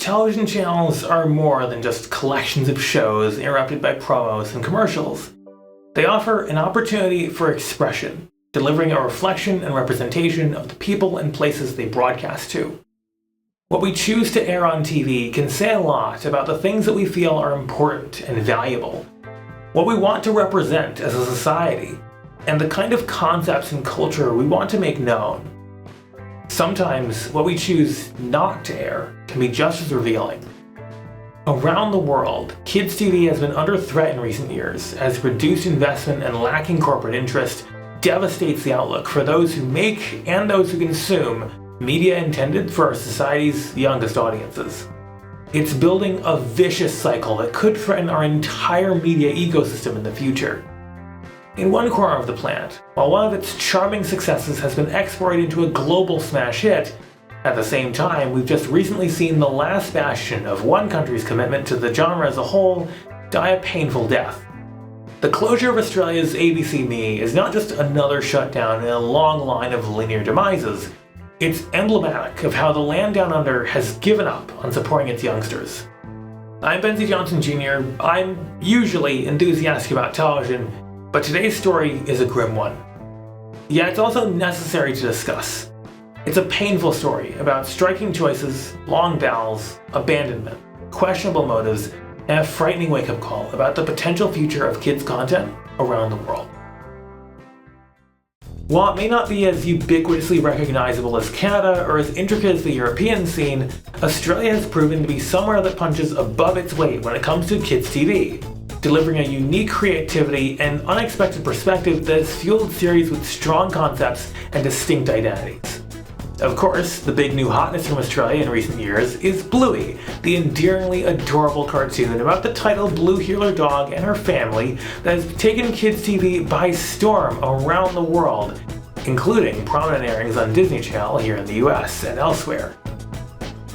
television channels are more than just collections of shows interrupted by promos and commercials. They offer an opportunity for expression, delivering a reflection and representation of the people and places they broadcast to. What we choose to air on TV can say a lot about the things that we feel are important and valuable, what we want to represent as a society, and the kind of concepts and culture we want to make known. Sometimes what we choose not to air can be just as revealing. Around the world, kids' TV has been under threat in recent years as reduced investment and lacking corporate interest devastates the outlook for those who make and those who consume media intended for our society's youngest audiences. It's building a vicious cycle that could threaten our entire media ecosystem in the future. In one corner of the planet, while one of its charming successes has been exported into a global smash hit, at the same time we've just recently seen the last bastion of one country's commitment to the genre as a whole die a painful death. The closure of Australia's ABC3 is not just another shutdown in a long line of linear demises, it's emblematic of how the land down under has given up on supporting its youngsters. I'm Benzie Johnson Jr. I'm usually enthusiastic about television, but today's story is a grim one. Yet it's also necessary to discuss. It's a painful story about striking choices, long battles, abandonment, questionable motives, and a frightening wake-up call about the potential future of kids' content around the world. While it may not be as ubiquitously recognizable as Canada or as intricate as the European scene, Australia has proven to be somewhere that punches above its weight when it comes to kids' TV, delivering a unique creativity and unexpected perspective that has fueled series with strong concepts and distinct identities. Of course, the big new hotness from Australia in recent years is Bluey, the endearingly adorable cartoon about the titled blue heeler dog and her family that has taken kids' TV by storm around the world, including prominent airings on Disney Channel here in the US and elsewhere.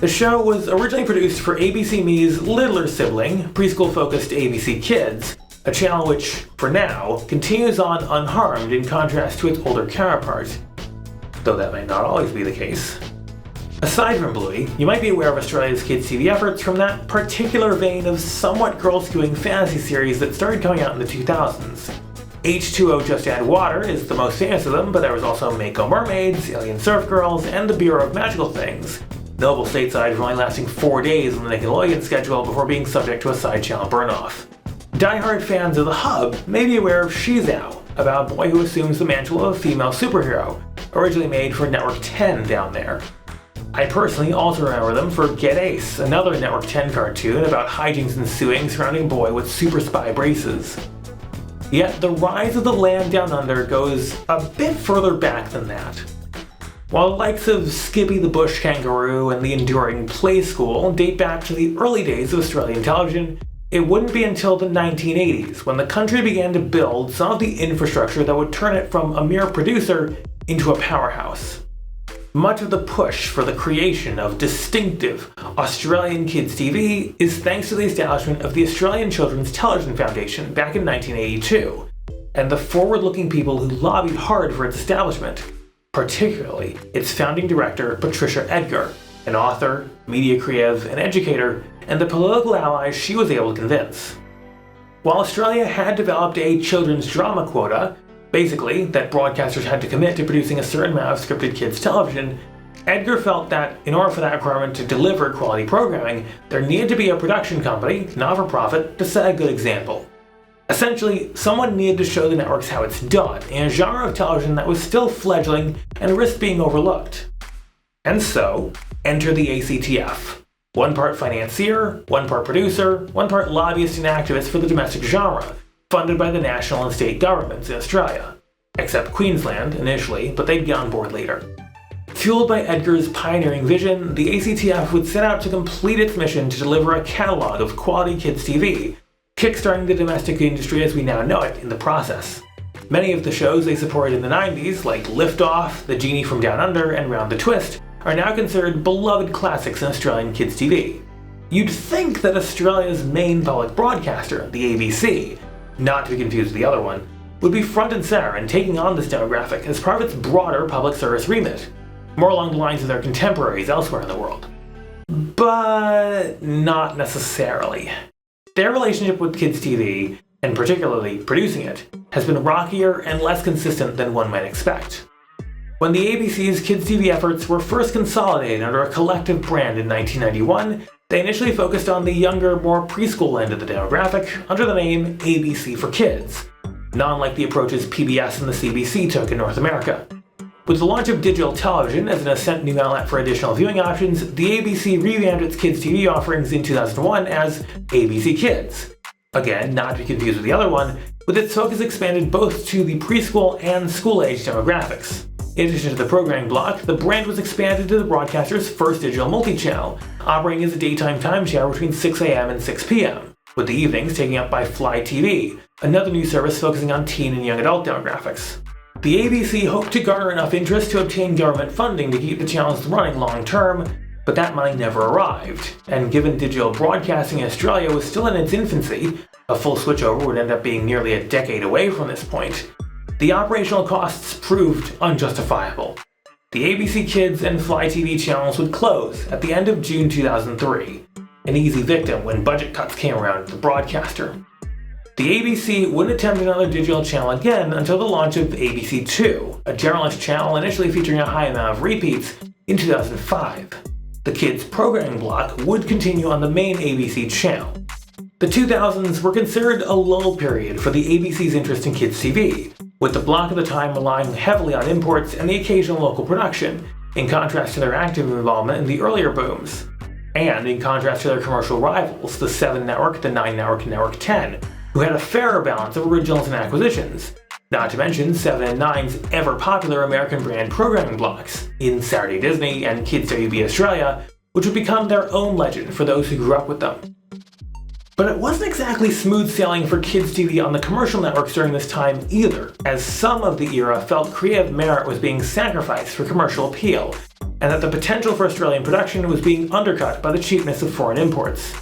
The show was originally produced for ABC3's littler sibling, preschool-focused ABC Kids, a channel which, for now, continues on unharmed in contrast to its older counterpart, though that might not always be the case. Aside from Bluey, you might be aware of Australia's kids' TV efforts from that particular vein of somewhat girl-skewing fantasy series that started coming out in the 2000s. H2O Just Add Water is the most famous of them, but there was also Mako Mermaids, Alien Surf Girls, and the Bureau of Magical Things, notable stateside for only lasting 4 days on the Nickelodeon schedule before being subject to a side channel burn-off. Die-hard fans of The Hub may be aware of Shizao, about a boy who assumes the mantle of a female superhero, originally made for Network 10 down there. I personally also remember them for Get Ace, another Network 10 cartoon about hijinks ensuing surrounding a boy with super spy braces. Yet the rise of the land down under goes a bit further back than that. While the likes of Skippy the Bush Kangaroo and the enduring Play School date back to the early days of Australian television, it wouldn't be until the 1980s when the country began to build some of the infrastructure that would turn it from a mere producer into a powerhouse. Much of the push for the creation of distinctive Australian kids' TV is thanks to the establishment of the Australian Children's Television Foundation back in 1982, and the forward-looking people who lobbied hard for its establishment, particularly its founding director Patricia Edgar, an author, media creative, and educator, and the political allies she was able to convince. While Australia had developed a children's drama quota, basically that broadcasters had to commit to producing a certain amount of scripted kids television, Edgar felt that in order for that requirement to deliver quality programming, there needed to be a production company, not-for-profit, to set a good example. Essentially, someone needed to show the networks how it's done in a genre of television that was still fledgling and risked being overlooked. And so, enter the ACTF. One part financier, one part producer, one part lobbyist and activist for the domestic genre, funded by the national and state governments in Australia. Except Queensland, initially, but they'd get on board later. Fueled by Edgar's pioneering vision, the ACTF would set out to complete its mission to deliver a catalogue of quality kids' TV, kickstarting the domestic industry as we now know it in the process. Many of the shows they supported in the 90s, like Liftoff, The Genie from Down Under, and Round the Twist, are now considered beloved classics in Australian kids' TV. You'd think that Australia's main public broadcaster, the ABC, not to be confused with the other one, would be front and center in taking on this demographic as part of its broader public service remit, more along the lines of their contemporaries elsewhere in the world. but not necessarily. Their relationship with kids' TV, and particularly producing it, has been rockier and less consistent than one might expect. When the ABC's kids' TV efforts were first consolidated under a collective brand in 1991, they initially focused on the younger, more preschool end of the demographic under the name ABC for Kids, not unlike the approaches PBS and the CBC took in North America. With the launch of digital television as an ascent new outlet for additional viewing options, the ABC revamped its kids' TV offerings in 2001 as ABC Kids. Again, not to be confused with the other one, with its focus expanded both to the preschool and school-age demographics. In addition to the programming block, the brand was expanded to the broadcaster's first digital multi-channel, operating as a daytime timeshare between 6 a.m. and 6 p.m., with the evenings taken up by Fly TV, another new service focusing on teen and young adult demographics. The ABC hoped to garner enough interest to obtain government funding to keep the channels running long term, but that money never arrived, and given digital broadcasting in Australia was still in its infancy, a full switchover would end up being nearly a decade away from this point, the operational costs proved unjustifiable. The ABC Kids and Fly TV channels would close at the end of June 2003, an easy victim when budget cuts came around to the broadcaster. The ABC wouldn't attempt another digital channel again until the launch of ABC3, a generalist channel initially featuring a high amount of repeats, in 2005. The kids' programming block would continue on the main ABC channel. The 2000s were considered a lull period for the ABC's interest in kids' TV, with the block at the time relying heavily on imports and the occasional local production, in contrast to their active involvement in the earlier booms. And in contrast to their commercial rivals, the 7 Network, the 9 Network, and Network 10, who had a fairer balance of originals and acquisitions, not to mention 7 and 9's ever-popular American brand programming blocks, in Saturday Disney and Kids WB Australia, which would become their own legend for those who grew up with them. But it wasn't exactly smooth sailing for kids' TV on the commercial networks during this time either, as some of the era felt creative merit was being sacrificed for commercial appeal, and that the potential for Australian production was being undercut by the cheapness of foreign imports.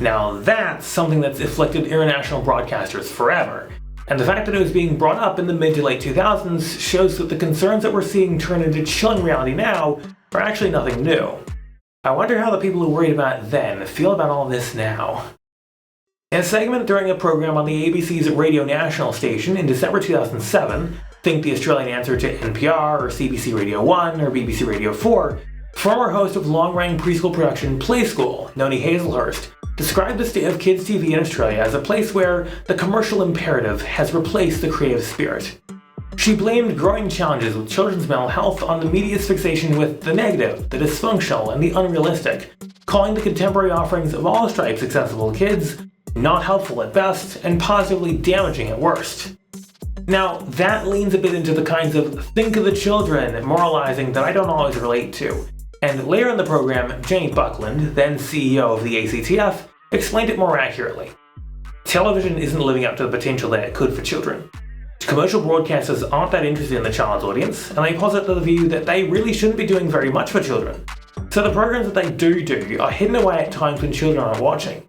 Now that's something that's afflicted international broadcasters forever, and the fact that it was being brought up in the mid to late 2000s shows that the concerns that we're seeing turn into chilling reality now are actually nothing new. I wonder how the people who worried about it then feel about all this now. In a segment during a program on the ABC's Radio National station in December 2007, think the Australian answer to NPR or CBC Radio 1 or BBC Radio 4, former host of long-running preschool production Play School, Noni Hazelhurst, described the state of kids' TV in Australia as a place where the commercial imperative has replaced the creative spirit. She blamed growing challenges with children's mental health on the media's fixation with the negative, the dysfunctional, and the unrealistic, calling the contemporary offerings of all stripes accessible to kids not helpful at best and positively damaging at worst. Now, that leans a bit into the kinds of think of the children moralizing that I don't always relate to. And later in the program, Jenny Buckland, then CEO of the ACTF, explained it more accurately. Television isn't living up to the potential that it could for children. Commercial broadcasters aren't that interested in the child's audience, and they posit the view that they really shouldn't be doing very much for children. So the programs that they do are hidden away at times when children aren't watching.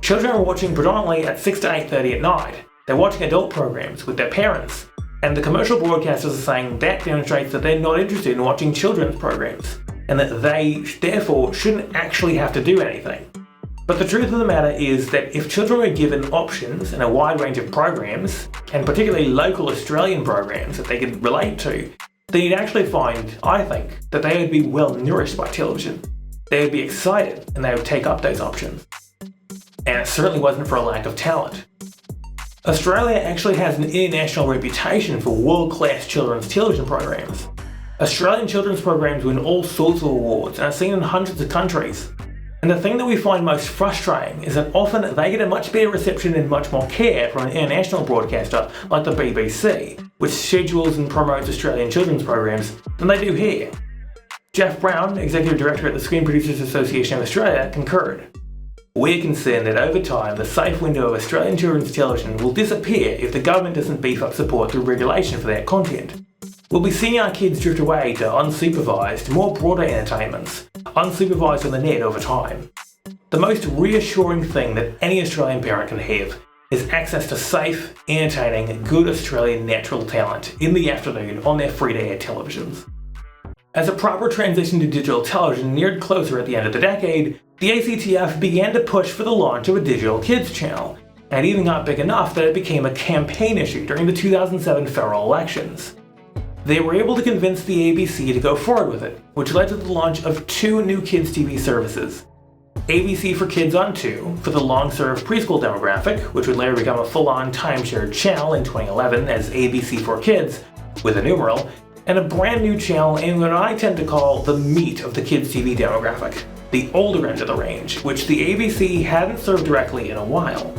Children are watching predominantly at 6 to 8:30 at night. They're watching adult programs with their parents, and the commercial broadcasters are saying that demonstrates that they're not interested in watching children's programs, and that they, therefore, shouldn't actually have to do anything. But the truth of the matter is that if children were given options and a wide range of programs, and particularly local Australian programs that they could relate to, then you'd actually find, I think, that they would be well nourished by television. They would be excited and they would take up those options. And it certainly wasn't for a lack of talent. Australia actually has an international reputation for world-class children's television programs. Australian children's programs win all sorts of awards and are seen in hundreds of countries. And the thing that we find most frustrating is that often they get a much better reception and much more care from an international broadcaster like the BBC, which schedules and promotes Australian children's programs, than they do here. Jeff Brown, Executive Director at the Screen Producers Association of Australia, concurred. We're concerned that over time the safe window of Australian children's television will disappear if the government doesn't beef up support through regulation for that content. We'll be seeing our kids drift away to unsupervised, more broader entertainments, unsupervised on the net over time. The most reassuring thing that any Australian parent can have is access to safe, entertaining, good Australian natural talent in the afternoon on their free-to-air televisions. As a proper transition to digital television neared closer at the end of the decade, the ACTF began to push for the launch of a digital kids channel, and even got big enough that it became a campaign issue during the 2007 federal elections. They were able to convince the ABC to go forward with it, which led to the launch of 2 new kids TV services. ABC for Kids on 2 for the long-served preschool demographic, which would later become a full-on time-shared channel in 2011 as ABC for Kids, with a numeral, and a brand new channel in what I tend to call the meat of the kids TV demographic, the older end of the range, which the ABC hadn't served directly in a while.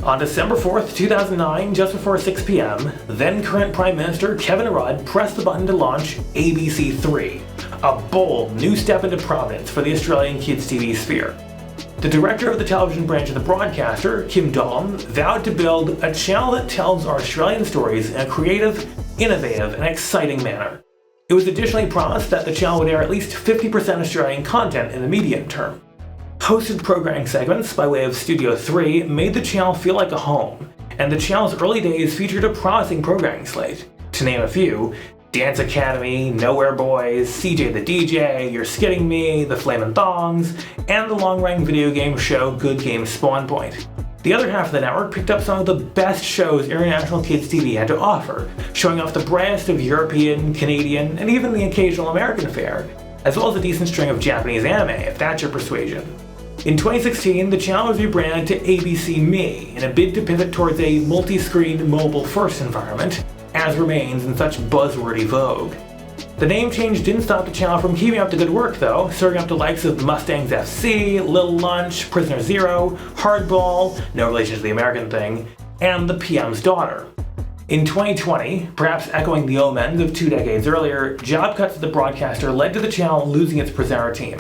On December 4th, 2009, just before 6 p.m., then current Prime Minister Kevin Rudd pressed the button to launch ABC3, a bold new step into prominence for the Australian kids TV sphere. The director of the television branch of the broadcaster, Kim Dolan, vowed to build a channel that tells our Australian stories in a creative, innovative, and exciting manner. It was additionally promised that the channel would air at least 50% Australian content in the medium term. Hosted programming segments by way of Studio 3 made the channel feel like a home, and the channel's early days featured a promising programming slate. To name a few, Dance Academy, Nowhere Boys, CJ the DJ, You're Skidding Me, The Flamin' Thongs, and the long-running video game show Good Game Spawn Point. The other half of the network picked up some of the best shows international kids TV had to offer, showing off the brightest of European, Canadian, and even the occasional American fare, as well as a decent string of Japanese anime, if that's your persuasion. In 2016, the channel was rebranded to ABC3 in a bid to pivot towards a multi-screen mobile-first environment, as remains in such buzzwordy vogue. The name change didn't stop the channel from keeping up the good work though, serving up the likes of Mustangs FC, Little Lunch, Prisoner Zero, Hardball, no relation to the American thing, and The PM's Daughter. In 2020, perhaps echoing the omens of 2 decades earlier, job cuts at the broadcaster led to the channel losing its presenter team.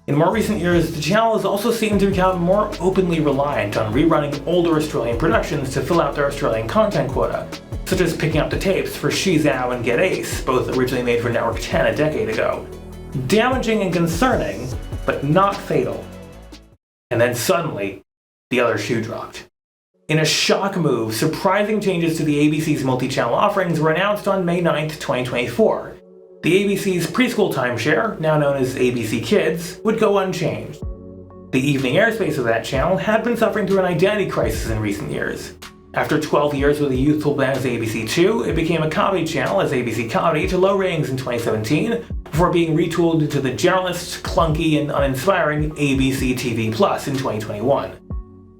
In more recent years, the channel has also seemed to become more openly reliant on rerunning older Australian productions to fill out their Australian content quota, such as picking up the tapes for She's Out and Get Ace, both originally made for Network 10 a decade ago. Damaging and concerning, but not fatal. And then suddenly, the other shoe dropped. In a shock move, surprising changes to the ABC's multi-channel offerings were announced on May 9th, 2024. The ABC's preschool timeshare, now known as ABC Kids, would go unchanged. The evening airspace of that channel had been suffering through an identity crisis in recent years. After 12 years with a youthful brand as ABC2, it became a comedy channel as ABC Comedy to low ratings in 2017, before being retooled into the generalist, clunky, and uninspiring ABC TV Plus in 2021.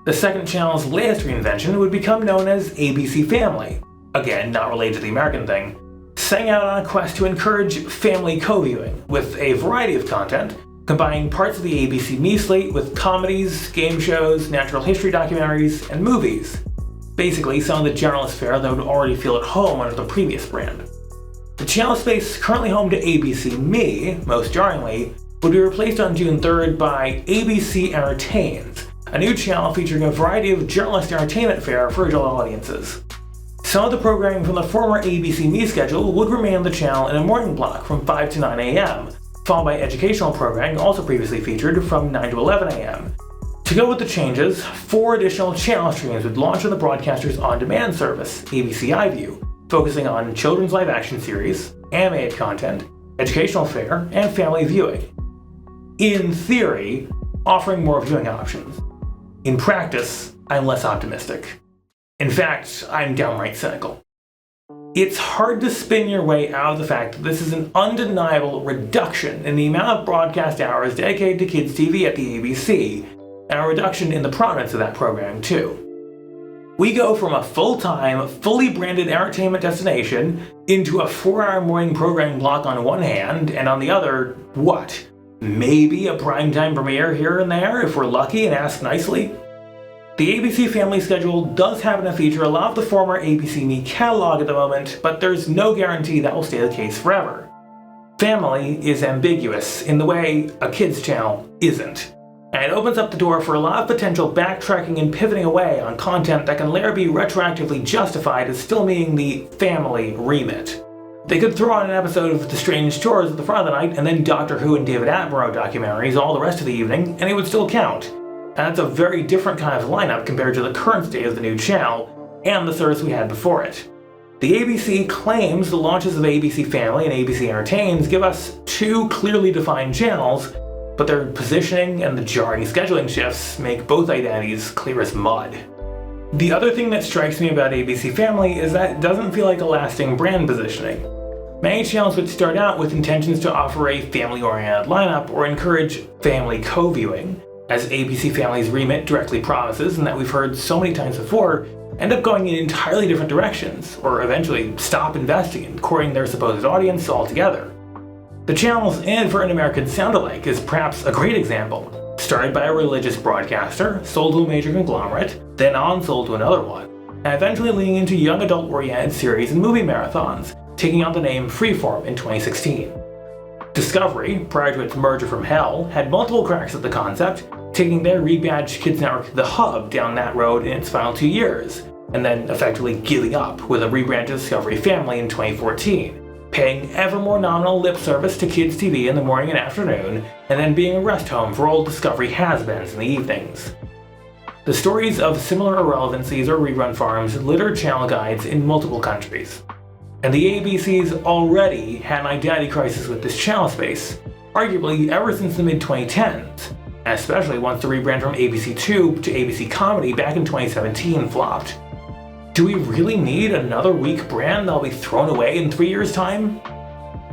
The second channel's latest reinvention would become known as ABC Family, again not related to the American thing, setting out on a quest to encourage family co-viewing, with a variety of content, combining parts of the ABC Me slate with comedies, game shows, natural history documentaries, and movies. Basically, some of the generalist fare that would already feel at home under the previous brand. The channel space currently home to ABC Me, most jarringly, would be replaced on June 3rd by ABC Entertains, a new channel featuring a variety of journalist entertainment fare for adult audiences. Some of the programming from the former ABC Me schedule would remain on the channel in a morning block from 5 to 9 a.m., followed by educational programming also previously featured from 9 to 11 a.m. To go with the changes, 4 additional channel streams would launch on the broadcaster's on-demand service, ABC iView, focusing on children's live-action series, animated content, educational fare, and family viewing. In theory, offering more viewing options. In practice, I'm less optimistic. In fact, I'm downright cynical. It's hard to spin your way out of the fact that this is an undeniable reduction in the amount of broadcast hours dedicated to kids TV at the ABC, and a reduction in the prominence of that programming too. We go from a full-time, fully branded entertainment destination into a 4-hour morning programming block on one hand, and on the other, what? Maybe a primetime premiere here and there if we're lucky and ask nicely? The ABC Family schedule does happen to feature a lot of the former ABC Me catalog at the moment, but there's no guarantee that will stay the case forever. Family is ambiguous in the way a kids channel isn't, and it opens up the door for a lot of potential backtracking and pivoting away on content that can later be retroactively justified as still meeting the family remit. They could throw on an episode of The Strange Chores at the front of the night and then Doctor Who and David Attenborough documentaries all the rest of the evening, and it would still count. And that's a very different kind of lineup compared to the current state of the new channel and the service we had before it. The ABC claims the launches of ABC Family and ABC Entertains give us two clearly defined channels, but their positioning and the jarring scheduling shifts make both identities clear as mud. The other thing that strikes me about ABC Family is that it doesn't feel like a lasting brand positioning. Many channels would start out with intentions to offer a family-oriented lineup or encourage family co-viewing, as ABC Family's remit directly promises and that we've heard so many times before, end up going in entirely different directions, or eventually stop investing in courting their supposed audience altogether. The channel's And for an American Sound-alike is perhaps a great example. Started by a religious broadcaster, sold to a major conglomerate, then on-sold to another one, and eventually leaning into young adult-oriented series and movie marathons, taking on the name Freeform in 2016. Discovery, prior to its merger from Hell, had multiple cracks at the concept, taking their rebadged kids network The Hub down that road in its final 2 years, and then effectively giving up with a rebranded Discovery Family in 2014. Paying ever more nominal lip service to kids' TV in the morning and afternoon, and then being a rest home for old Discovery has-beens in the evenings. The stories of similar irrelevancies or rerun farms litter channel guides in multiple countries. And the ABC's already had an identity crisis with this channel space, arguably ever since the mid-2010s, especially once the rebrand from ABC2 to ABC Comedy back in 2017 flopped. Do we really need another weak brand that'll be thrown away in 3 years' time?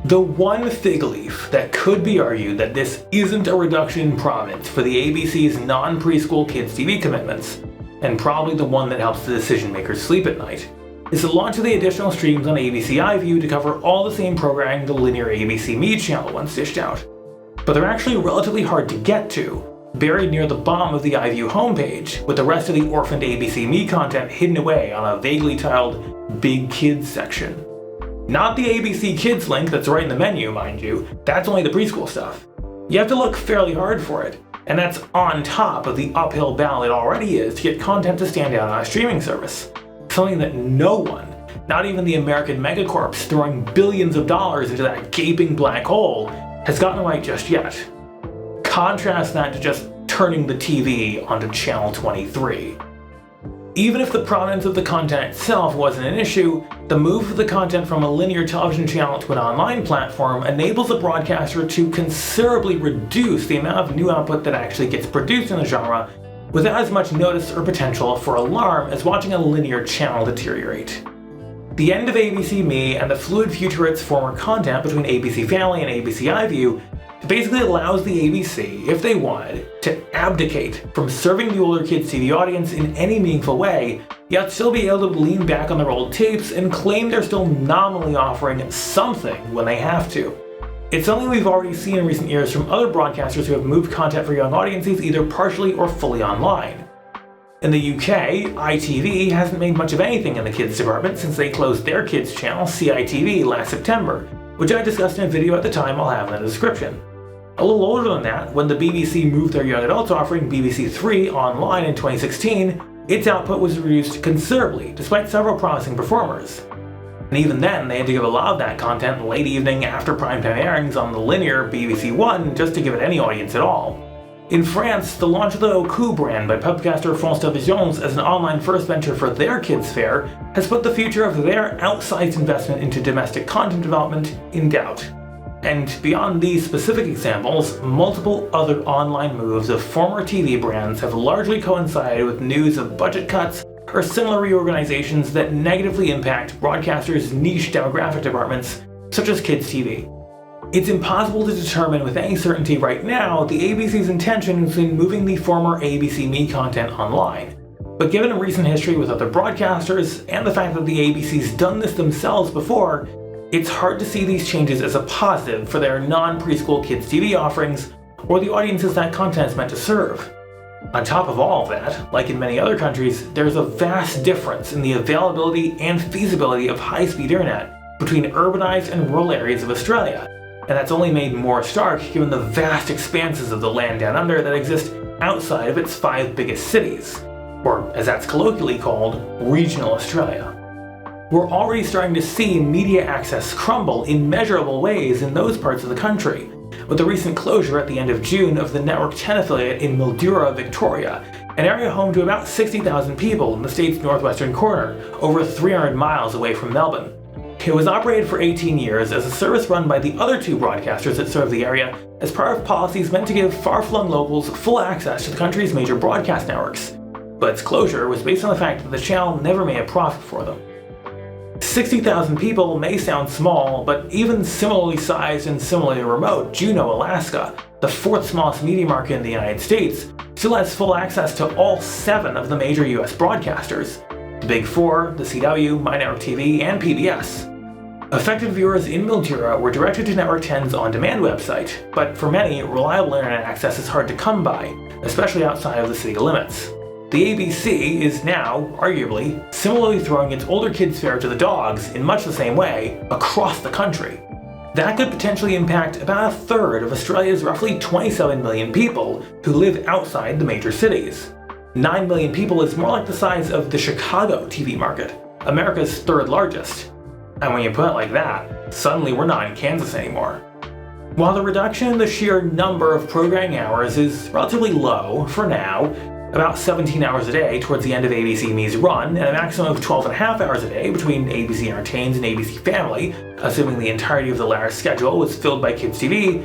The one fig leaf that could be argued that this isn't a reduction in prominence for the ABC's non-preschool kids TV commitments, and probably the one that helps the decision makers sleep at night, is the launch of the additional streams on ABC iView to cover all the same programming the linear ABC Me channel once dished out. But they're actually relatively hard to get to, buried near the bottom of the iView homepage, with the rest of the orphaned ABC Me content hidden away on a vaguely titled Big Kids section. Not the ABC Kids link that's right in the menu, mind you, that's only the preschool stuff. You have to look fairly hard for it, and that's on top of the uphill battle it already is to get content to stand out on a streaming service. Something that no one, not even the American megacorps throwing billions of dollars into that gaping black hole, has gotten right just yet. Contrast that to just turning the TV onto channel 23. Even if the prominence of the content itself wasn't an issue, the move of the content from a linear television channel to an online platform enables the broadcaster to considerably reduce the amount of new output that actually gets produced in the genre without as much notice or potential for alarm as watching a linear channel deteriorate. The end of ABC Me and the fluid future of its former content between ABC Family and ABC iView basically allows the ABC, if they wanted, to abdicate from serving the older kids' TV audience in any meaningful way, yet still be able to lean back on their old tapes and claim they're still nominally offering something when they have to. It's something we've already seen in recent years from other broadcasters who have moved content for young audiences either partially or fully online. In the UK, ITV hasn't made much of anything in the kids department since they closed their kids channel CITV last September, which I discussed in a video at the time I'll have in the description. A little older than that, when the BBC moved their young adults offering BBC3 online in 2016, its output was reduced considerably despite several promising performers. And even then, they had to give a lot of that content late evening after primetime airings on the linear BBC One just to give it any audience at all. In France, the launch of the Oku brand by pubcaster France Televisions as an online first venture for their kids fair has put the future of their outsized investment into domestic content development in doubt. And beyond these specific examples, multiple other online moves of former TV brands have largely coincided with news of budget cuts or similar reorganizations that negatively impact broadcasters' niche demographic departments, such as kids' TV. It's impossible to determine with any certainty right now the ABC's intentions in moving the former ABC Me content online. But given a recent history with other broadcasters, and the fact that the ABC's done this themselves before, it's hard to see these changes as a positive for their non-preschool kids TV offerings, or the audiences that content is meant to serve. On top of all of that, like in many other countries, there's a vast difference in the availability and feasibility of high-speed internet between urbanized and rural areas of Australia, and that's only made more stark given the vast expanses of the land down under that exist outside of its 5 biggest cities, or as that's colloquially called, regional Australia. We're already starting to see media access crumble in measurable ways in those parts of the country, with the recent closure at the end of June of the Network 10 affiliate in Mildura, Victoria, an area home to about 60,000 people in the state's northwestern corner, over 300 miles away from Melbourne. It was operated for 18 years as a service run by the other two broadcasters that serve the area as part of policies meant to give far-flung locals full access to the country's major broadcast networks. But its closure was based on the fact that the channel never made a profit for them. 60,000 people may sound small, but even similarly sized and similarly remote Juneau, Alaska, the fourth smallest media market in the United States, still has full access to all 7 of the major US broadcasters: the Big Four, the CW, My Network TV, and PBS. Affected viewers in Mildura were directed to Network 10's on-demand website, but for many, reliable internet access is hard to come by, especially outside of the city limits. The ABC is now, arguably, similarly throwing its older kids' fare to the dogs in much the same way across the country. That could potentially impact about a third of Australia's roughly 27 million people who live outside the major cities. 9 million people is more like the size of the Chicago TV market, America's third largest. And when you put it like that, suddenly we're not in Kansas anymore. While the reduction in the sheer number of programming hours is relatively low for now, about 17 hours a day towards the end of ABC Me's run, and a maximum of 12.5 hours a day between ABC Entertains and ABC Family, assuming the entirety of the latter's schedule was filled by Kids TV,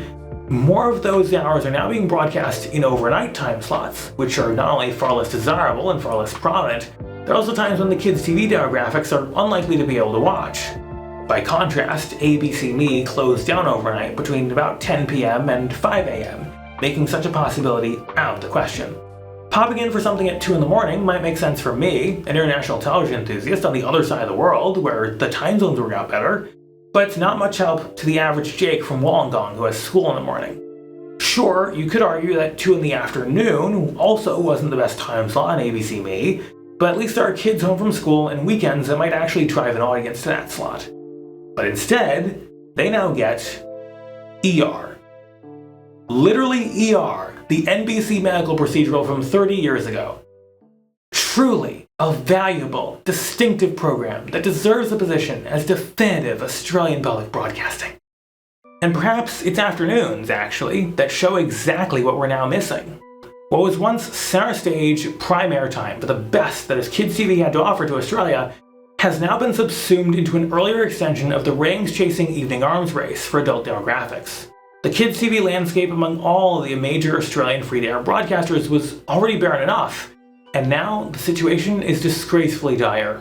more of those hours are now being broadcast in overnight time slots, which are not only far less desirable and far less prominent, there are also times when the Kids TV demographics are unlikely to be able to watch. By contrast, ABC Me closed down overnight between about 10 p.m. and 5 a.m., making such a possibility out of the question. Popping in for something at 2 in the morning might make sense for me, an international television enthusiast on the other side of the world, where the time zones work out better, but it's not much help to the average Jake from Wollongong who has school in the morning. Sure, you could argue that 2 in the afternoon also wasn't the best time slot on ABC Me, but at least there are kids home from school and weekends that might actually drive an audience to that slot. But instead, they now get ER. Literally ER, the NBC medical procedural from 30 years ago. Truly a valuable, distinctive program that deserves a position as definitive Australian public broadcasting. And perhaps it's afternoons, actually, that show exactly what we're now missing. What was once center stage prime airtime for the best that Kids TV had to offer to Australia has now been subsumed into an earlier extension of the ratings-chasing evening arms race for adult demographics. The Kids TV landscape among all of the major Australian free-to-air broadcasters was already barren enough, and now the situation is disgracefully dire.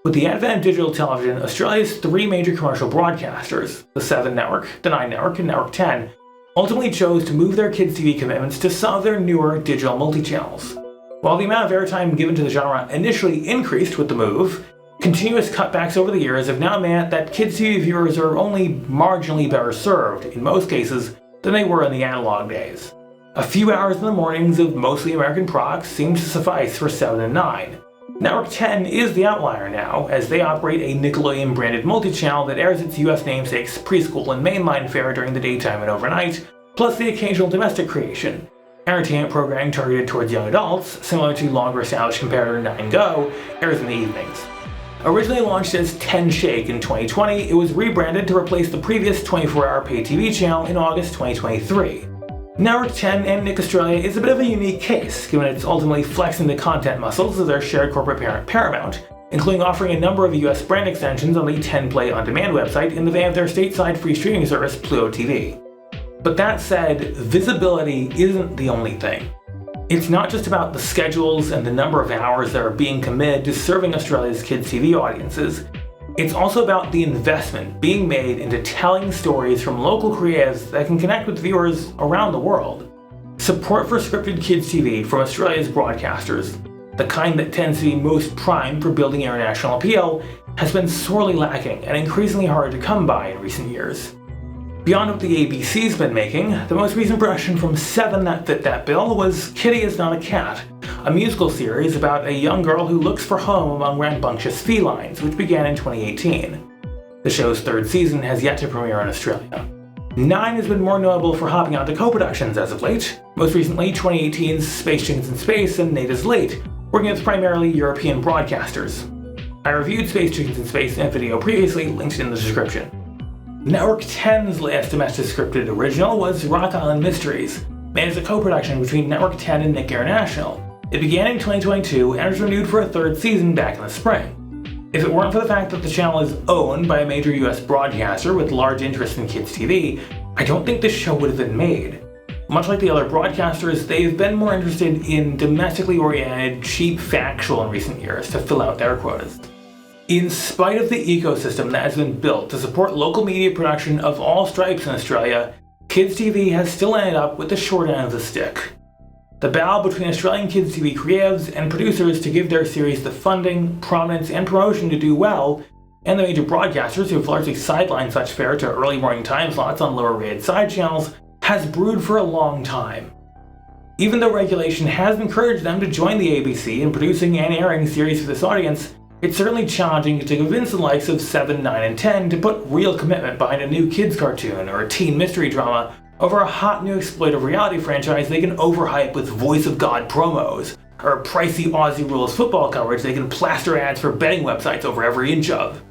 With the advent of digital television, Australia's 3 major commercial broadcasters, the 7 Network, the 9 Network, and Network 10, ultimately chose to move their Kids TV commitments to some of their newer digital multi-channels. While the amount of airtime given to the genre initially increased with the move, continuous cutbacks over the years have now meant that Kids TV viewers are only marginally better served, in most cases, than they were in the analog days. A few hours in the mornings of mostly American products seem to suffice for 7 and 9. Network 10 is the outlier now, as they operate a Nickelodeon-branded multi-channel that airs its US namesakes preschool and mainline fare during the daytime and overnight, plus the occasional domestic creation. Entertainment programming targeted towards young adults, similar to longer-established competitor 9Go, airs in the evenings. Originally launched as 10 Shake in 2020, it was rebranded to replace the previous 24-hour pay TV channel in August 2023. Network 10 and Nick Australia is a bit of a unique case, given it's ultimately flexing the content muscles of their shared corporate parent Paramount, including offering a number of US brand extensions on the 10 Play on-demand website in the vein of their stateside free streaming service Pluto TV. But that said, visibility isn't the only thing. It's not just about the schedules and the number of hours that are being committed to serving Australia's Kids TV audiences. It's also about the investment being made into telling stories from local creatives that can connect with viewers around the world. Support for scripted Kids TV from Australia's broadcasters, the kind that tends to be most primed for building international appeal, has been sorely lacking and increasingly hard to come by in recent years. Beyond what the ABC's been making, the most recent production from 7 that fit that bill was Kitty Is Not a Cat, a musical series about a young girl who looks for home among rambunctious felines, which began in 2018. The show's 3rd season has yet to premiere in Australia. 9 has been more notable for hopping onto co-productions as of late, most recently 2018's Space Chickens in Space and Nate Is Late, working with primarily European broadcasters. I reviewed Space Chickens in Space in a video previously, linked in the description. Network 10's last domestic scripted original was Rock Island Mysteries, made as a co-production between Network 10 and Nick International. It began in 2022 and was renewed for a third season back in the spring. If it weren't for the fact that the channel is owned by a major US broadcaster with large interest in kids TV, I don't think this show would have been made. Much like the other broadcasters, they've been more interested in domestically oriented, cheap factual in recent years to fill out their quotas. In spite of the ecosystem that has been built to support local media production of all stripes in Australia, kids TV has still ended up with the short end of the stick. The battle between Australian kids TV creatives and producers to give their series the funding, prominence, and promotion to do well, and the major broadcasters who have largely sidelined such fare to early morning time slots on lower rated side channels, has brewed for a long time. Even though regulation has encouraged them to join the ABC in producing and airing series for this audience, it's certainly challenging to convince the likes of 7, 9, and 10 to put real commitment behind a new kids cartoon or a teen mystery drama over a hot new exploitive reality franchise they can overhype with voice of God promos, or pricey Aussie rules football coverage they can plaster ads for betting websites over every inch of.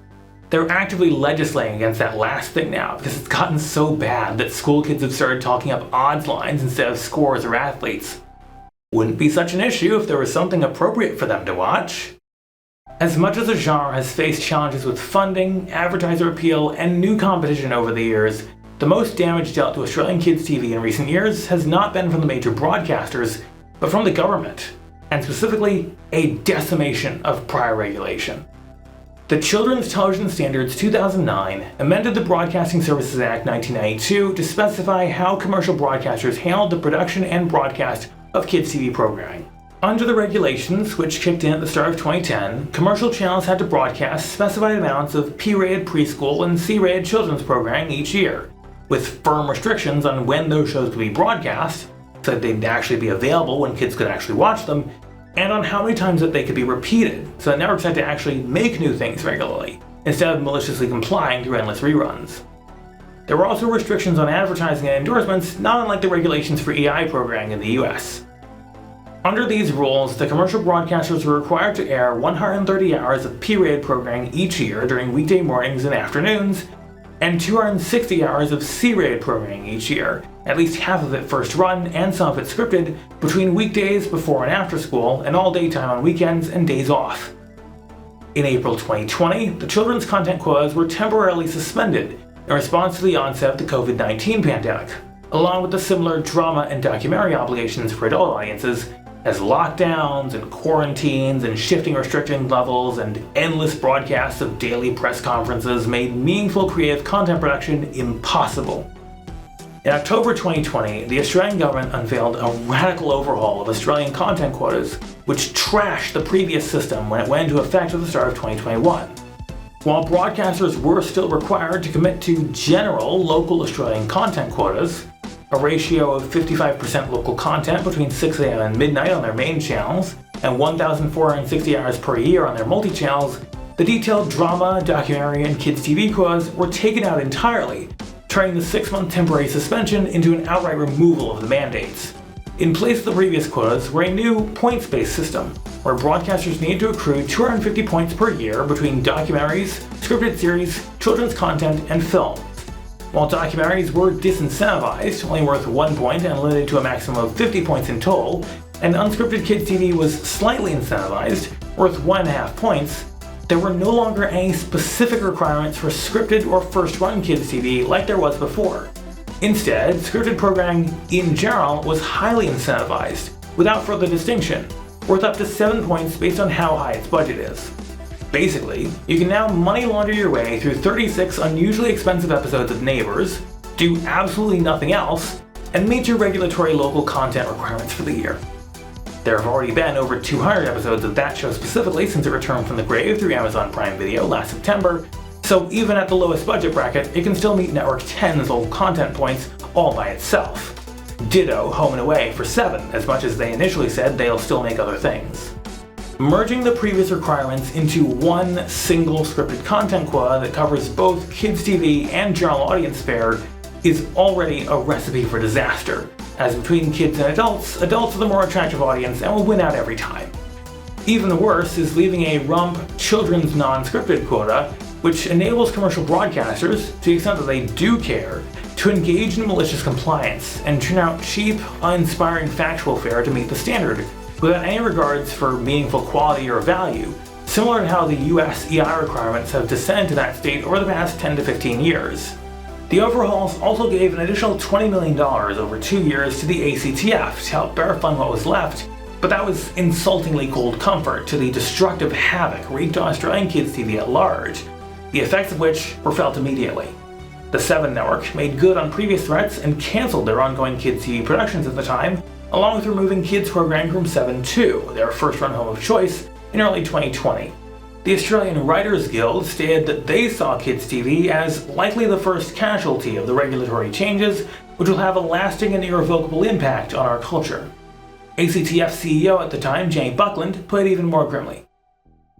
They're actively legislating against that last thing now because it's gotten so bad that school kids have started talking up odds lines instead of scores or athletes. Wouldn't be such an issue if there was something appropriate for them to watch. As much as the genre has faced challenges with funding, advertiser appeal, and new competition over the years, the most damage dealt to Australian kids TV in recent years has not been from the major broadcasters, but from the government, and specifically a decimation of prior regulation. The Children's Television Standards 2009 amended the Broadcasting Services Act 1992 to specify how commercial broadcasters handled the production and broadcast of kids TV programming. Under the regulations, which kicked in at the start of 2010, commercial channels had to broadcast specified amounts of P-rated preschool and C-rated children's programming each year, with firm restrictions on when those shows could be broadcast, so that they'd actually be available when kids could actually watch them, and on how many times that they could be repeated, so that networks had to actually make new things regularly, instead of maliciously complying through endless reruns. There were also restrictions on advertising and endorsements, not unlike the regulations for EI programming in the US. Under these rules, the commercial broadcasters were required to air 130 hours of P-rated programming each year during weekday mornings and afternoons, and 260 hours of C-rated programming each year, at least half of it first run and some of it scripted, between weekdays before and after school, and all daytime on weekends and days off. In April 2020, the children's content quotas were temporarily suspended in response to the onset of the COVID-19 pandemic, along with the similar drama and documentary obligations for adult audiences, as lockdowns and quarantines and shifting restriction levels and endless broadcasts of daily press conferences made meaningful creative content production impossible. In October 2020, the Australian government unveiled a radical overhaul of Australian content quotas, which trashed the previous system when it went into effect at the start of 2021. While broadcasters were still required to commit to general local Australian content quotas, a ratio of 55% local content between 6 a.m. and midnight on their main channels, and 1,460 hours per year on their multi-channels, the detailed drama, documentary, and kids TV quotas were taken out entirely, turning the 6-month temporary suspension into an outright removal of the mandates. In place of the previous quotas were a new points-based system, where broadcasters needed to accrue 250 points per year between documentaries, scripted series, children's content, and film. While documentaries were disincentivized, only worth 1 point and limited to a maximum of 50 points in total, and unscripted kids TV was slightly incentivized, worth 1.5 points, there were no longer any specific requirements for scripted or first-run kids TV like there was before. Instead, scripted programming in general was highly incentivized, without further distinction, worth up to 7 points based on how high its budget is. Basically, you can now money launder your way through 36 unusually expensive episodes of Neighbours, do absolutely nothing else, and meet your regulatory local content requirements for the year. There have already been over 200 episodes of that show specifically since it returned from the grave through Amazon Prime Video last September, so even at the lowest budget bracket, it can still meet Network 10's local content points all by itself. Ditto Home and Away for 7, as much as they initially said they'll still make other things. Merging the previous requirements into one single scripted content quota that covers both kids TV and general audience fare is already a recipe for disaster, as between kids and adults, adults are the more attractive audience and will win out every time. Even worse is leaving a rump children's non-scripted quota, which enables commercial broadcasters, to the extent that they do care, to engage in malicious compliance and turn out cheap, uninspiring factual fare to meet the standard, without any regards for meaningful quality or value, similar to how the US EI requirements have descended to that state over the past 10 to 15 years. The overhauls also gave an additional $20 million over 2 years to the ACTF to help bear fund what was left, but that was insultingly cold comfort to the destructive havoc wreaked on Australian kids TV at large, the effects of which were felt immediately. The 7 network made good on previous threats and cancelled their ongoing kids TV productions at the time, along with removing kids programming from 7-2, their first-run home of choice, in early 2020. The Australian Writers Guild stated that they saw kids TV as likely the first casualty of the regulatory changes, which will have a lasting and irrevocable impact on our culture. ACTF CEO at the time, Jay Buckland, put it even more grimly.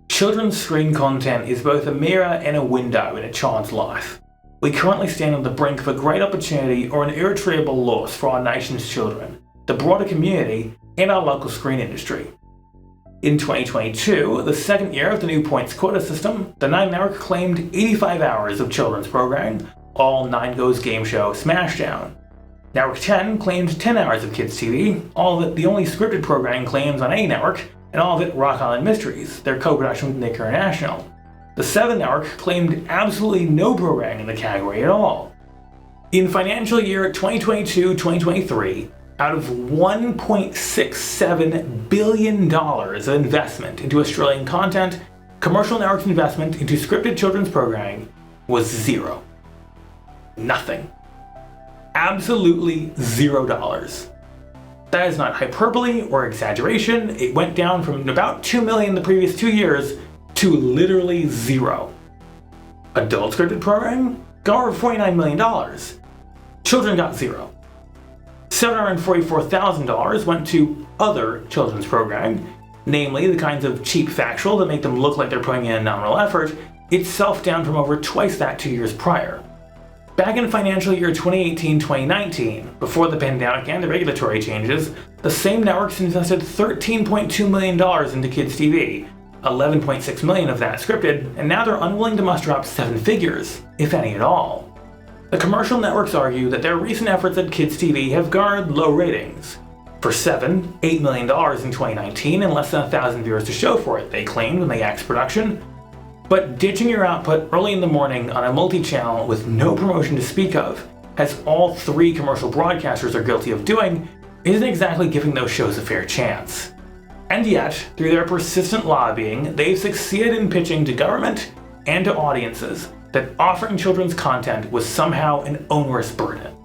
Children's screen content is both a mirror and a window in a child's life. We currently stand on the brink of a great opportunity or an irretrievable loss for our nation's children, the broader community, and our local screen industry. In 2022, the second year of the new points quota system, the 9 network claimed 85 hours of children's programming, all 9 Go's game show Smashdown. Network 10 claimed 10 hours of kids TV, all of it the only scripted programming claims on any network, and all of it Rock Island Mysteries, their co-production with Nick International. The 7 network claimed absolutely no programming in the category at all. In financial year 2022-2023, out of $1.67 billion of investment into Australian content, commercial networks' investment into scripted children's programming was zero. Nothing. Absolutely $0. That is not hyperbole or exaggeration. It went down from about $2 million the previous 2 years to literally zero. Adult scripted programming got over $49 million. Children got zero. $744,000 went to other children's programming, namely the kinds of cheap factual that make them look like they're putting in a nominal effort, itself down from over twice that 2 years prior. Back in financial year 2018-2019, before the pandemic and the regulatory changes, the same networks invested $13.2 million into kids TV, $11.6 million of that scripted, and now they're unwilling to muster up 7 figures, if any at all. The commercial networks argue that their recent efforts at kids TV have garnered low ratings. For 7, $8 million in 2019 and less than 1,000 viewers to show for it, they claimed when they axed production. But ditching your output early in the morning on a multi-channel with no promotion to speak of, as all 3 commercial broadcasters are guilty of doing, isn't exactly giving those shows a fair chance. And yet, through their persistent lobbying, they've succeeded in pitching to government and to audiences that offering children's content was somehow an onerous burden.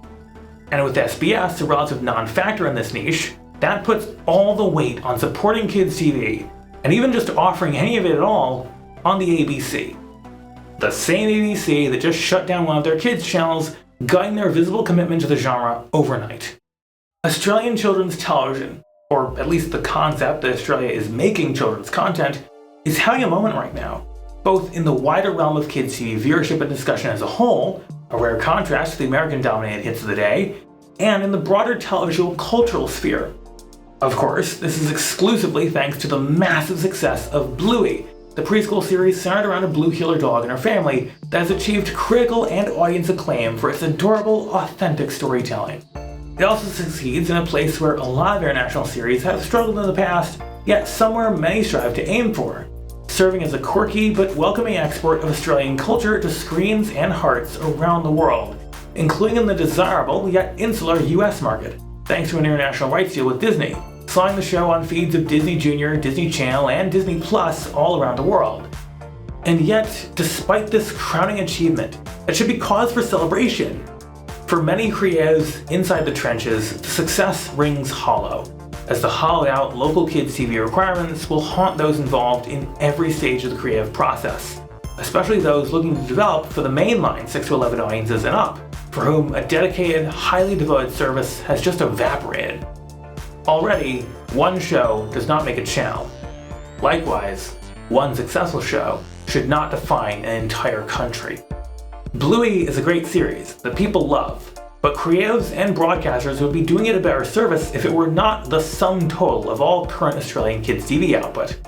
And with SBS a relative non-factor in this niche, that puts all the weight on supporting kids TV, and even just offering any of it at all, on the ABC. The same ABC that just shut down one of their kids' channels, gutting their visible commitment to the genre overnight. Australian children's television, or at least the concept that Australia is making children's content, is having a moment right now, both in the wider realm of kids TV viewership and discussion as a whole, a rare contrast to the American-dominated hits of the day, and in the broader televisual cultural sphere. Of course, this is exclusively thanks to the massive success of Bluey, the preschool series centered around a blue heeler dog and her family that has achieved critical and audience acclaim for its adorable, authentic storytelling. It also succeeds in a place where a lot of international series have struggled in the past, yet somewhere many strive to aim for, serving as a quirky but welcoming export of Australian culture to screens and hearts around the world, including in the desirable yet insular US market, thanks to an international rights deal with Disney, slotting the show on feeds of Disney Junior, Disney Channel, and Disney Plus all around the world. And yet, despite this crowning achievement, it should be cause for celebration. For many creatives inside the trenches, the success rings hollow, as the hollowed out local kids TV requirements will haunt those involved in every stage of the creative process, especially those looking to develop for the mainline 6 to 11 audiences and up, for whom a dedicated, highly devoted service has just evaporated. Already, one show does not make a channel. Likewise, one successful show should not define an entire country. Bluey is a great series that people love, but creatives and broadcasters would be doing it a better service if it were not the sum total of all current Australian kids TV output.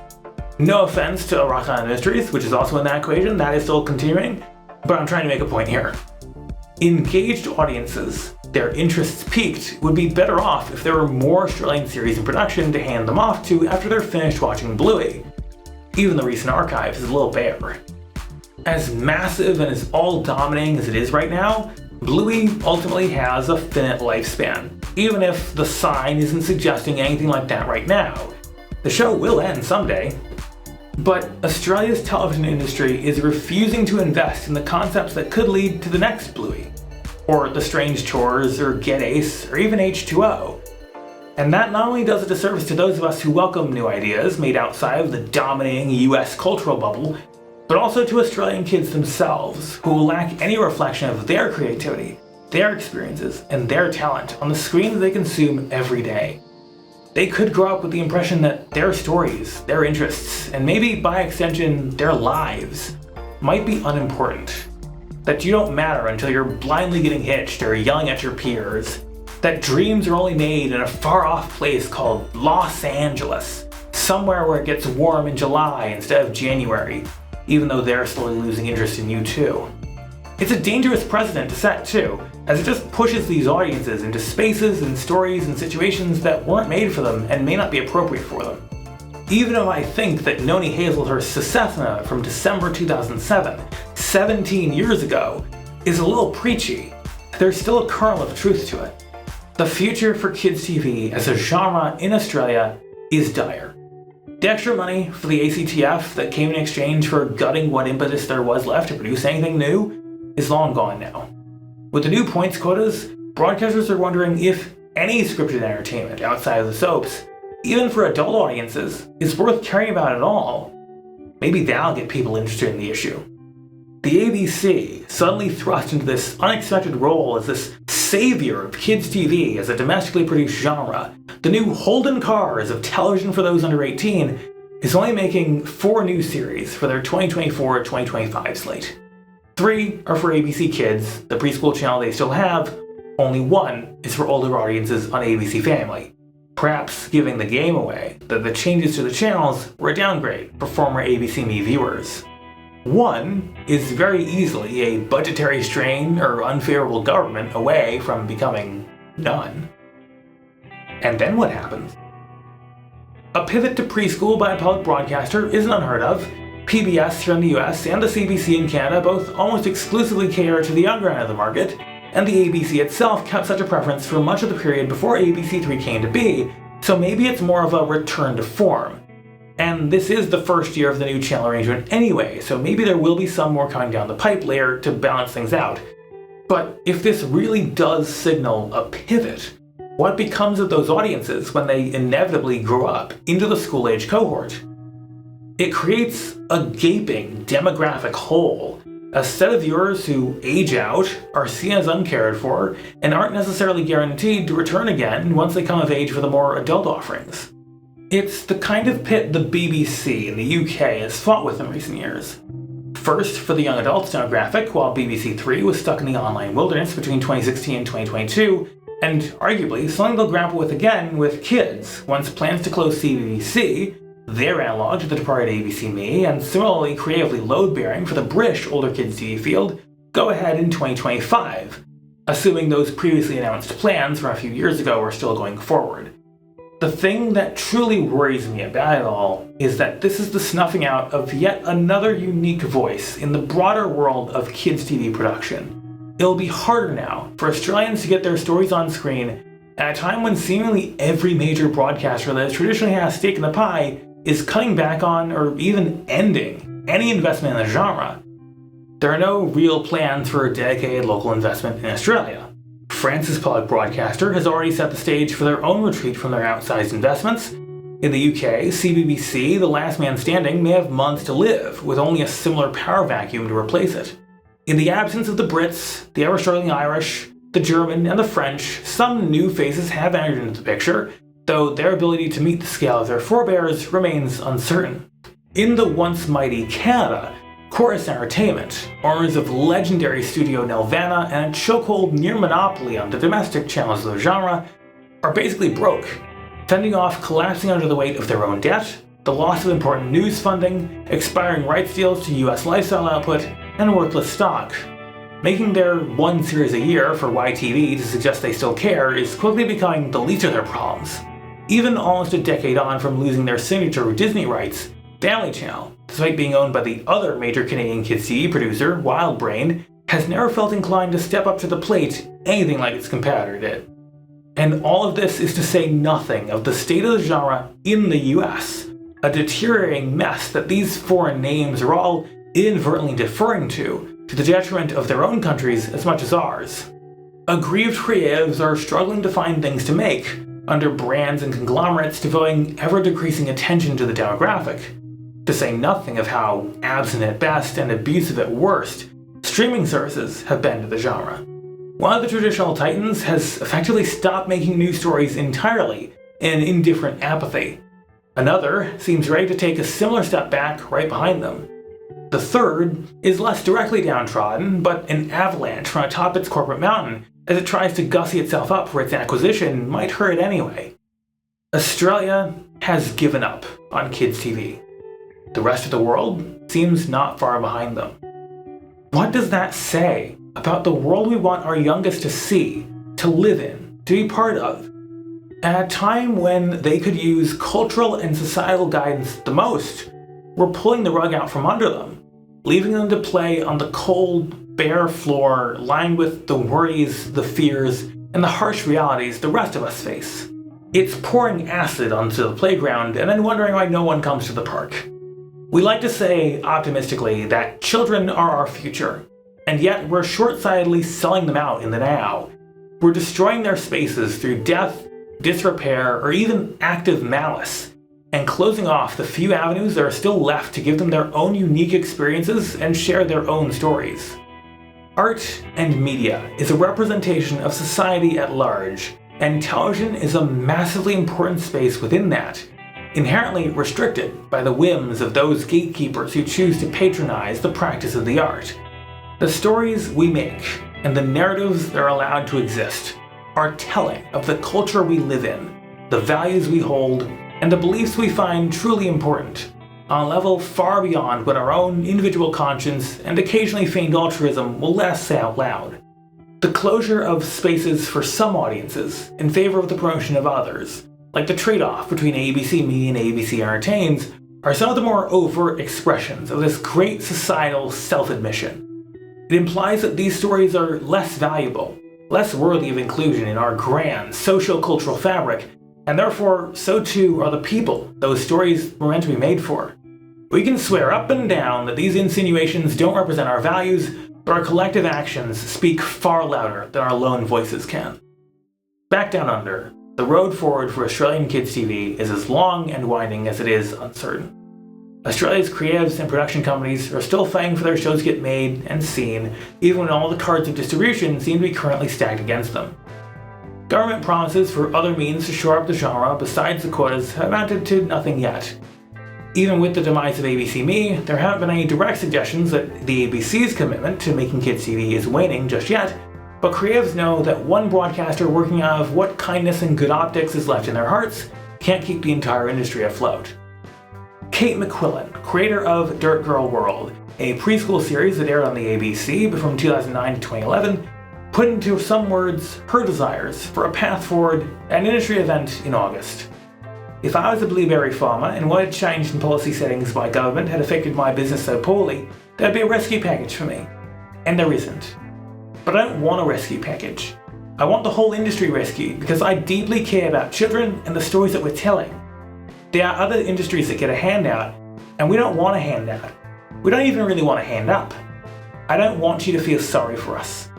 No offense to Rock Island Mysteries, which is also in that equation, that is still continuing, but I'm trying to make a point here. Engaged audiences their interests peaked would be better off if there were more Australian series in production to hand them off to after they're finished watching Bluey. Even the recent archive is a little bare. As massive and as all-dominating as it is right now, Bluey ultimately has a finite lifespan, even if the sign isn't suggesting anything like that right now. The show will end someday. But Australia's television industry is refusing to invest in the concepts that could lead to the next Bluey, or The Strange Chores, or Get Ace, or even H2O. And that not only does a disservice to those of us who welcome new ideas made outside of the dominating US cultural bubble, but also to Australian kids themselves, who will lack any reflection of their creativity, their experiences, and their talent on the screen that they consume every day. They could grow up with the impression that their stories, their interests, and maybe by extension their lives, might be unimportant. That you don't matter until you're blindly getting hitched or yelling at your peers. That dreams are only made in a far-off place called Los Angeles, somewhere where it gets warm in July instead of January, even though they're slowly losing interest in you too. It's a dangerous precedent to set too, as it just pushes these audiences into spaces and stories and situations that weren't made for them and may not be appropriate for them. Even if I think that Noni Hazelhurst's Secessna from December 2007, 17 years ago, is a little preachy, there's still a kernel of truth to it. The future for kids TV as a genre in Australia is dire. The extra money for the ACTF that came in exchange for gutting what impetus there was left to produce anything new is long gone now. With the new points quotas, broadcasters are wondering if any scripted entertainment outside of the soaps, even for adult audiences, is worth caring about at all. Maybe that'll get people interested in the issue. The ABC, suddenly thrust into this unexpected role as this savior of kids' TV as a domestically produced genre, the new Holden Cars of television for those under 18, is only making 4 new series for their 2024-2025 slate. 3 are for ABC Kids, the preschool channel they still have. Only 1 is for older audiences on ABC Family, perhaps giving the game away that the changes to the channels were a downgrade for former ABC Me viewers. 1 is very easily a budgetary strain or unfavorable government away from becoming none. And then what happens? A pivot to preschool by a public broadcaster isn't unheard of. PBS here in the US and the CBC in Canada both almost exclusively cater to the younger end of the market, and the ABC itself kept such a preference for much of the period before ABC3 came to be, so maybe it's more of a return to form. And this is the first year of the new channel arrangement anyway, so maybe there will be some more coming down the pipe later to balance things out. But if this really does signal a pivot, what becomes of those audiences when they inevitably grow up into the school-age cohort? It creates a gaping demographic hole, a set of viewers who age out, are seen as uncared for, and aren't necessarily guaranteed to return again once they come of age for the more adult offerings. It's the kind of pit the BBC in the UK has fought with in recent years. First for the young adults demographic, while BBC3 was stuck in the online wilderness between 2016 and 2022, and arguably something they'll grapple with again with kids once plans to close CBBC, their analog to the departed ABC Me, and similarly creatively load-bearing for the British older kids TV field, go ahead in 2025, assuming those previously announced plans from a few years ago are still going forward. The thing that truly worries me about it all is that this is the snuffing out of yet another unique voice in the broader world of kids' TV production. It'll be harder now for Australians to get their stories on screen at a time when seemingly every major broadcaster that traditionally has a stake in the pie is cutting back on or even ending any investment in the genre. There are no real plans for a dedicated local investment in Australia. France's public broadcaster has already set the stage for their own retreat from their outsized investments. In the UK, CBBC, the last man standing, may have months to live, with only a similar power vacuum to replace it. In the absence of the Brits, the ever-struggling Irish, the German, and the French, some new faces have entered into the picture, though their ability to meet the scale of their forebears remains uncertain. In the once mighty Canada, Chorus Entertainment, owners of legendary studio Nelvana and a chokehold near monopoly on the domestic channels of the genre, are basically broke, fending off collapsing under the weight of their own debt, the loss of important news funding, expiring rights deals to US lifestyle output, and worthless stock. Making their one series a year for YTV to suggest they still care is quickly becoming the least of their problems. Even almost a decade on from losing their signature Disney rights, Family Channel, despite being owned by the other major Canadian kids TV producer, WildBrain, has never felt inclined to step up to the plate anything like its competitor did. And all of this is to say nothing of the state of the genre in the US, a deteriorating mess that these foreign names are all inadvertently deferring to the detriment of their own countries as much as ours. Aggrieved creatives are struggling to find things to make, under brands and conglomerates devoting ever-decreasing attention to the demographic, to say nothing of how absent at best and abusive at worst streaming services have been to the genre. One of the traditional titans has effectively stopped making new stories entirely in indifferent apathy. Another seems ready to take a similar step back right behind them. The third is less directly downtrodden, but an avalanche from atop its corporate mountain as it tries to gussy itself up for its acquisition might hurt it anyway. Australia has given up on kids TV. The rest of the world seems not far behind them. What does that say about the world we want our youngest to see, to live in, to be part of? At a time when they could use cultural and societal guidance the most, we're pulling the rug out from under them, leaving them to play on the cold, bare floor lined with the worries, the fears, and the harsh realities the rest of us face. It's pouring acid onto the playground and then wondering why no one comes to the park. We like to say, optimistically, that children are our future, and yet we're short-sightedly selling them out in the now. We're destroying their spaces through death, disrepair, or even active malice, and closing off the few avenues that are still left to give them their own unique experiences and share their own stories. Art and media is a representation of society at large, and television is a massively important space within that, inherently restricted by the whims of those gatekeepers who choose to patronize the practice of the art. The stories we make, and the narratives that are allowed to exist, are telling of the culture we live in, the values we hold, and the beliefs we find truly important, on a level far beyond what our own individual conscience and occasionally feigned altruism will let us say out loud. The closure of spaces for some audiences in favor of the promotion of others, like the trade-off between ABC3 and ABC Entertains, are some of the more overt expressions of this great societal self-admission. It implies that these stories are less valuable, less worthy of inclusion in our grand socio-cultural fabric, and therefore so too are the people those stories were meant to be made for. We can swear up and down that these insinuations don't represent our values, but our collective actions speak far louder than our lone voices can. Back down under, the road forward for Australian kids TV is as long and winding as it is uncertain. Australia's creatives and production companies are still fighting for their shows to get made and seen, even when all the cards of distribution seem to be currently stacked against them. Government promises for other means to shore up the genre besides the quotas have amounted to nothing yet. Even with the demise of ABC3, there haven't been any direct suggestions that the ABC's commitment to making kids TV is waning just yet, but creatives know that one broadcaster working out of what kindness and good optics is left in their hearts can't keep the entire industry afloat. Kate McQuillan, creator of Dirt Girl World, a preschool series that aired on the ABC from 2009 to 2011, put into some words her desires for a path forward at an industry event in August. If I was a blueberry farmer and what had changed in policy settings by government had affected my business so poorly, there'd be a rescue package for me. And there isn't. But I don't want a rescue package. I want the whole industry rescued because I deeply care about children and the stories that we're telling. There are other industries that get a handout, and we don't want a handout. We don't even really want a hand up. I don't want you to feel sorry for us.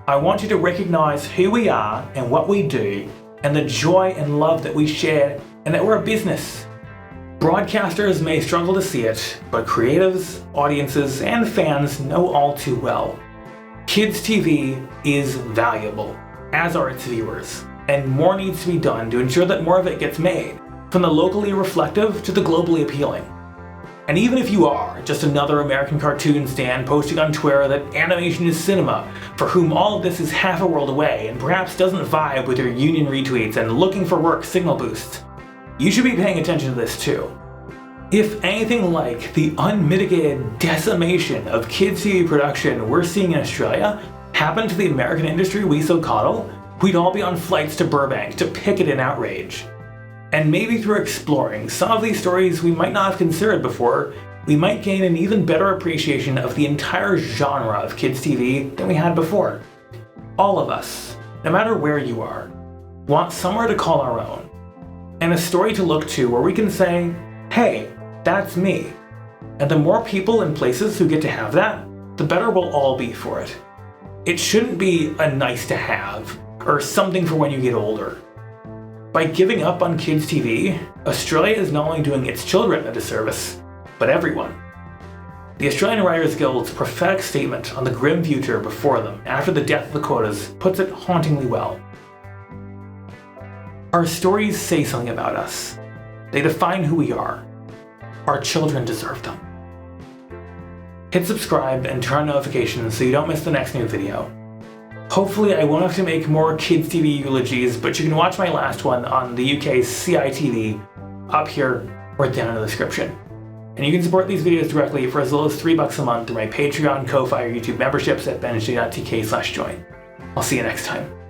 I want you to recognize who we are and what we do, and the joy and love that we share, and that we're a business. Broadcasters may struggle to see it, but creatives, audiences, and fans know all too well. Kids TV is valuable, as are its viewers, and more needs to be done to ensure that more of it gets made, from the locally reflective to the globally appealing. And even if you are just another American cartoon stan posting on Twitter that animation is cinema, for whom all of this is half a world away and perhaps doesn't vibe with your union retweets and looking for work signal boosts, you should be paying attention to this too. If anything like the unmitigated decimation of kids' TV production we're seeing in Australia happened to the American industry we so coddle, we'd all be on flights to Burbank to picket in outrage. And maybe through exploring some of these stories we might not have considered before, we might gain an even better appreciation of the entire genre of kids' TV than we had before. All of us, no matter where you are, want somewhere to call our own, and a story to look to where we can say, hey, that's me. And the more people and places who get to have that, the better we'll all be for it. It shouldn't be a nice to have, or something for when you get older. By giving up on kids' TV, Australia is not only doing its children a disservice, but everyone. The Australian Writers Guild's prophetic statement on the grim future before them after the death of the quotas puts it hauntingly well. Our stories say something about us. They define who we are. Our children deserve them. Hit subscribe and turn on notifications so you don't miss the next new video. Hopefully I won't have to make more kids TV eulogies, but you can watch my last one on the UK's CITV up here or down in the description. And you can support these videos directly for as little as $3 a month through my Patreon, Ko-Fi, or YouTube memberships at benzie.tk/join. I'll see you next time.